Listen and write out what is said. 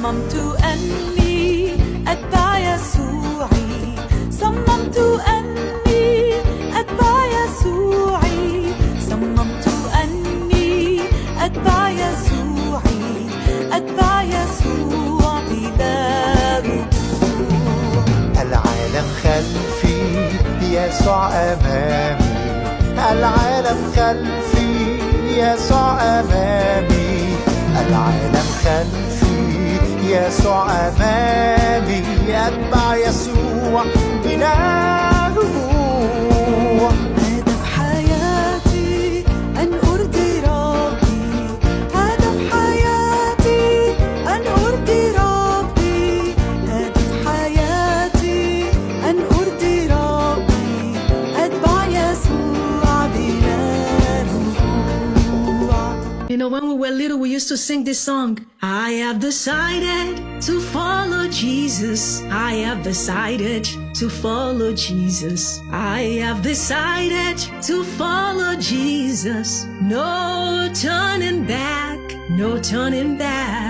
صممت أني أتبع يسوعي، صممت أني أتبع يسوعي، صممت أني أتبع يسوعي، أتبع يسوع بلا رجوع. العالم خلفي يسوع أمامي، العالم خلفي يسوع أمامي، العالم خلفي يسوع أمامي، أتبع يسوع بلا رجوع. هدف حياتي أن أرضي ربي، هدف حياتي أن أرضي ربي، هدف حياتي أن أرضي ربي، أتبع يسوع بلا رجوع. You know, when we were little, we used to sing this song. I have decided to follow Jesus. I have decided to follow Jesus. I have decided to follow Jesus. No turning back, no turning back.